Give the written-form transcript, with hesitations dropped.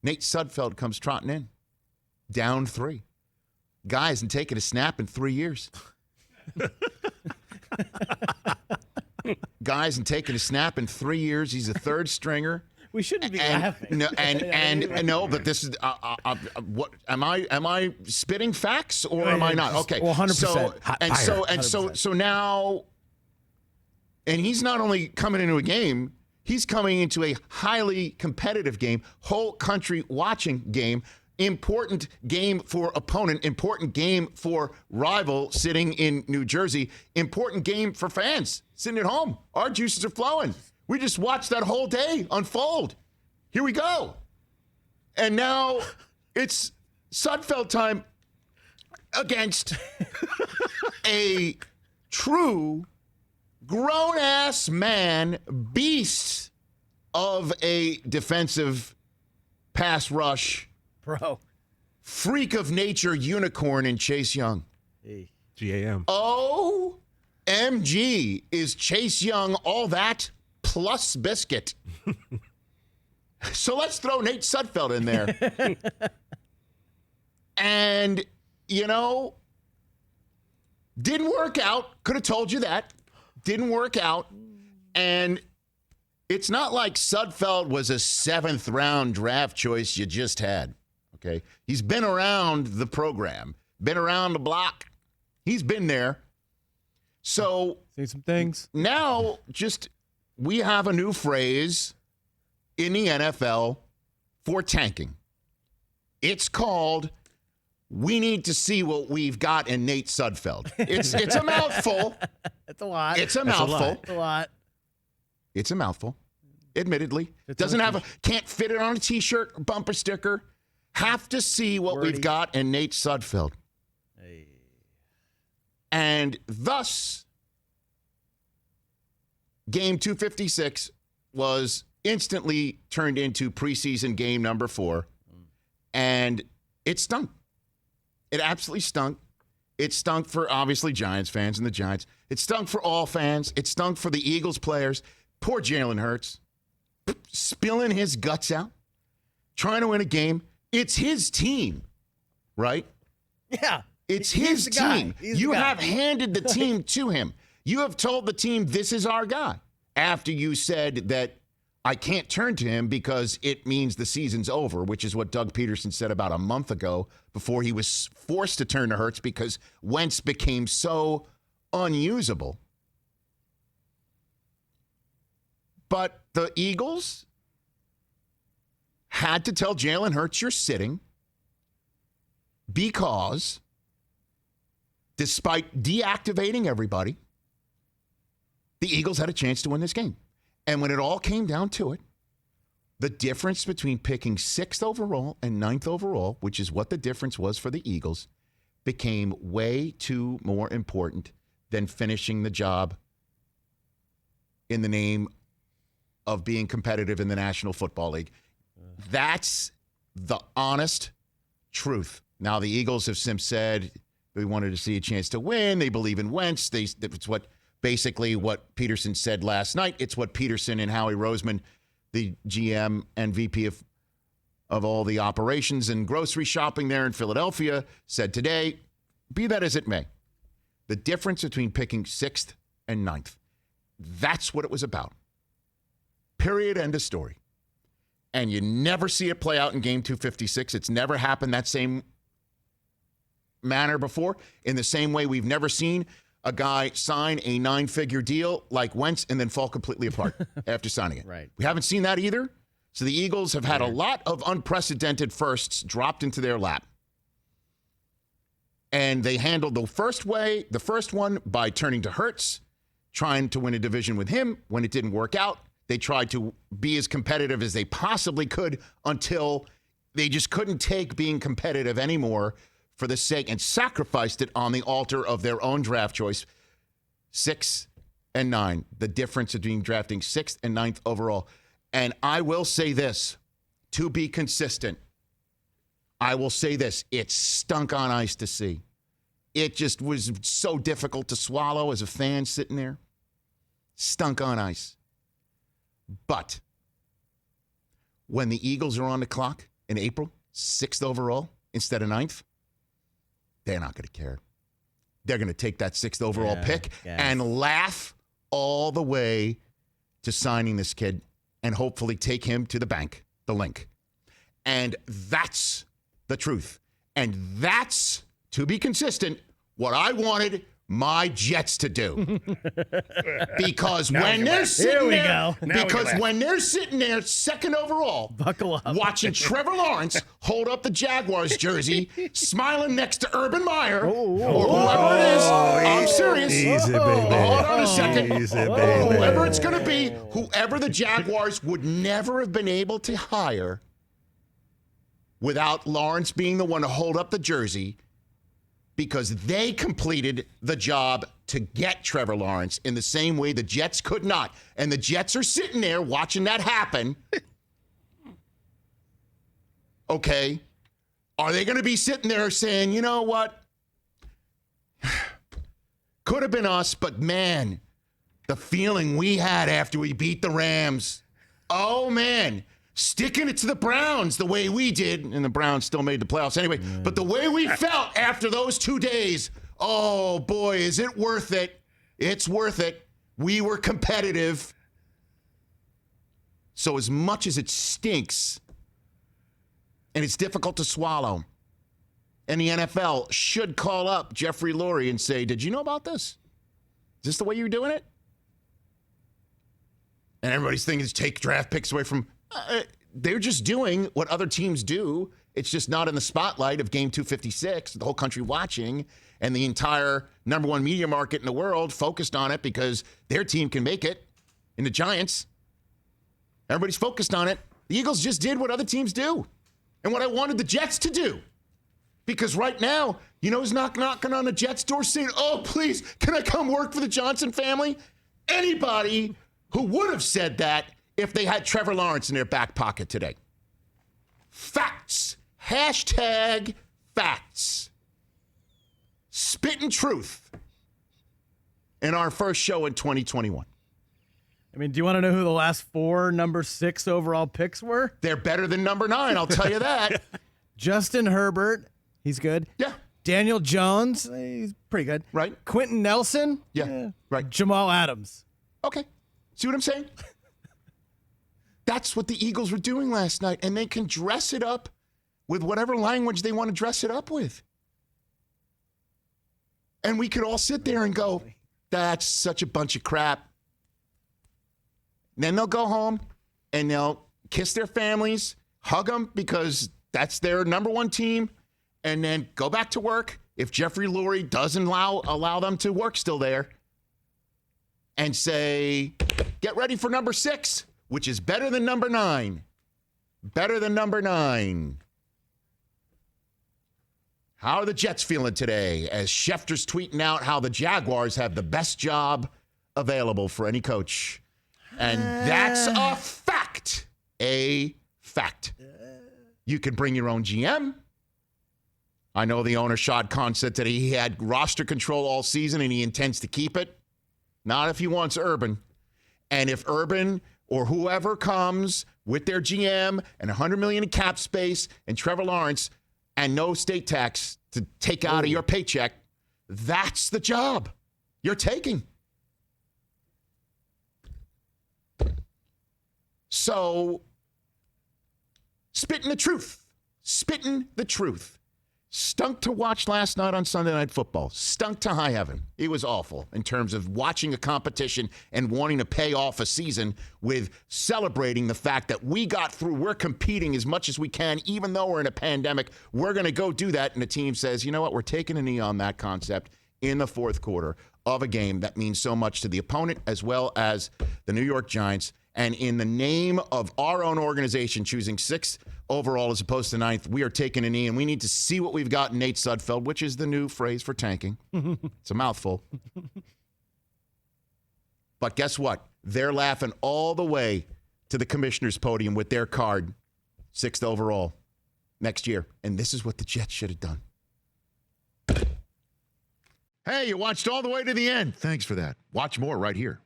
Nate Sudfeld comes trotting in, down 3. Guy hasn't taken a snap in 3 years. Guy hasn't taken a snap in 3 years. He's a third stringer. We shouldn't be laughing. No, but this is what am I spitting facts or am I not? Okay, well, 100%. So now, and he's not only coming into a game, he's coming into a highly competitive game, whole country watching game. Important game for opponent, important game for rival sitting in New Jersey, important game for fans sitting at home. Our juices are flowing. We just watched that whole day unfold. Here we go. And now it's Sudfeld time against a true grown-ass man, beast of a defensive pass rush. Freak of nature unicorn in Chase Young. Hey. GAM. OMG, is Chase Young all that plus biscuit? So let's throw Nate Sudfeld in there. And, didn't work out. Could have told you that. Didn't work out. And it's not like Sudfeld was a 7th round draft choice you just had. Okay, he's been around the program, been around the block. He's been there. So say some things. Now, we have a new phrase in the NFL for tanking. It's called "We need to see what we've got in Nate Sudfeld." It's a mouthful. It's a lot. It's a mouthful. It's a lot. It's a mouthful. Admittedly, can't fit it on a T-shirt or bumper sticker. Have to see what we've got in Nate Sudfeld. Hey. And thus, game 256 was instantly turned into preseason game number 4. And it stunk. It absolutely stunk. It stunk for, obviously, Giants fans and the Giants. It stunk for all fans. It stunk for the Eagles players. Poor Jalen Hurts. Spilling his guts out. Trying to win a game. It's his team, right? Yeah. It's his team. You have handed the team to him. You have told the team, this is our guy. After you said that I can't turn to him because it means the season's over, which is what Doug Peterson said about a month ago before he was forced to turn to Hurts because Wentz became so unusable. But the Eagles had to tell Jalen Hurts you're sitting because despite deactivating everybody, the Eagles had a chance to win this game. And when it all came down to it, the difference between picking 6th overall and 9th overall, which is what the difference was for the Eagles, became way too more important than finishing the job in the name of being competitive in the National Football League. That's the honest truth. Now, the Eagles have since said they wanted to see a chance to win. They believe in Wentz. It's basically what Peterson said last night. It's what Peterson and Howie Roseman, the GM and VP of all the operations and grocery shopping there in Philadelphia, said today. Be that as it may, the difference between picking 6th and 9th, that's what it was about. Period. End of story. And you never see it play out in game 256. It's never happened that same manner before. In the same way, we've never seen a guy sign a 9-figure deal like Wentz and then fall completely apart after signing it. Right. We haven't seen that either. So the Eagles have had a lot of unprecedented firsts dropped into their lap. And they handled the first one by turning to Hurts, trying to win a division with him. When it didn't work out, they tried to be as competitive as they possibly could until they just couldn't take being competitive anymore for the sake and sacrificed it on the altar of their own draft choice. 6 and 9, the difference between drafting 6th and 9th overall. And I will say this, to be consistent, I will say this, it stunk on ice to see. It just was so difficult to swallow as a fan sitting there. Stunk on ice. But when the Eagles are on the clock in April, 6th overall instead of 9th, they're not going to care. They're going to take that 6th overall pick and laugh all the way to signing this kid and hopefully take him to the bank, the link. And that's the truth. And that's, to be consistent, what I wanted my Jets to do. Because when they're sitting there, when they're sitting there 2nd overall, buckle up, watching Trevor Lawrence hold up the Jaguars jersey, smiling next to Urban Meyer or whoever it is, I'm serious. Easy, baby. Hold on a second. Easy, baby. Whoever it's going to be, whoever the Jaguars would never have been able to hire without Lawrence being the one to hold up the jersey, because they completed the job to get Trevor Lawrence in the same way the Jets could not. And the Jets are sitting there watching that happen. Okay. Are they going to be sitting there saying, you know what? Could have been us, but man, the feeling we had after we beat the Rams. Oh, man. Sticking it to the Browns the way we did, and the Browns still made the playoffs anyway, but the way we felt after those 2 days, oh boy, is it worth it. It's worth it. We were competitive. So as much as it stinks, and it's difficult to swallow, and the NFL should call up Jeffrey Lurie and say, did you know about this? Is this the way you're doing it? And everybody's thinking is take draft picks away from... they're just doing what other teams do. It's just not in the spotlight of Game 256, the whole country watching, and the entire number one media market in the world focused on it because their team can make it in the Giants. Everybody's focused on it. The Eagles just did what other teams do and what I wanted the Jets to do. Because right now, you know who's knocking on the Jets' door saying, oh, please, can I come work for the Johnson family? Anybody who would have said that if they had Trevor Lawrence in their back pocket today. Facts. Hashtag facts. Spitting truth in our first show in 2021. I mean, do you want to know who the last 4 number 6 overall picks were? They're better than number 9, I'll tell you that. Justin Herbert, he's good. Yeah. Daniel Jones, he's pretty good. Right. Quentin Nelson. Yeah. Right. Jamal Adams. Okay. See what I'm saying? That's what the Eagles were doing last night, and they can dress it up with whatever language they want to dress it up with. And we could all sit there and go, that's such a bunch of crap. And then they'll go home, and they'll kiss their families, hug them because that's their number one team, and then go back to work if Jeffrey Lurie doesn't allow them to work still there, and say, get ready for number 6. Which is better than number 9. Better than number 9. How are the Jets feeling today? As Schefter's tweeting out how the Jaguars have the best job available for any coach. And that's a fact. A fact. You can bring your own GM. I know the owner, Shad Khan, said today he had roster control all season and he intends to keep it. Not if he wants Urban. And if Urban or whoever comes with their GM and $100 million in cap space and Trevor Lawrence and no state tax to take out of your paycheck, that's the job you're taking. So, spitting the truth. Spitting the truth. Stunk to watch last night on Sunday Night Football. Stunk to high heaven. It was awful in terms of watching a competition and wanting to pay off a season with celebrating the fact that we got through. We're competing as much as we can, even though we're in a pandemic. We're going to go do that. And the team says, you know what? We're taking a knee on that concept in the fourth quarter of a game that means so much to the opponent as well as the New York Giants. And in the name of our own organization choosing 6th overall as opposed to 9th, we are taking a knee, and we need to see what we've got in Nate Sudfeld, which is the new phrase for tanking. It's a mouthful. But guess what? They're laughing all the way to the commissioner's podium with their card, 6th overall next year. And this is what the Jets should have done. Hey, you watched all the way to the end. Thanks for that. Watch more right here.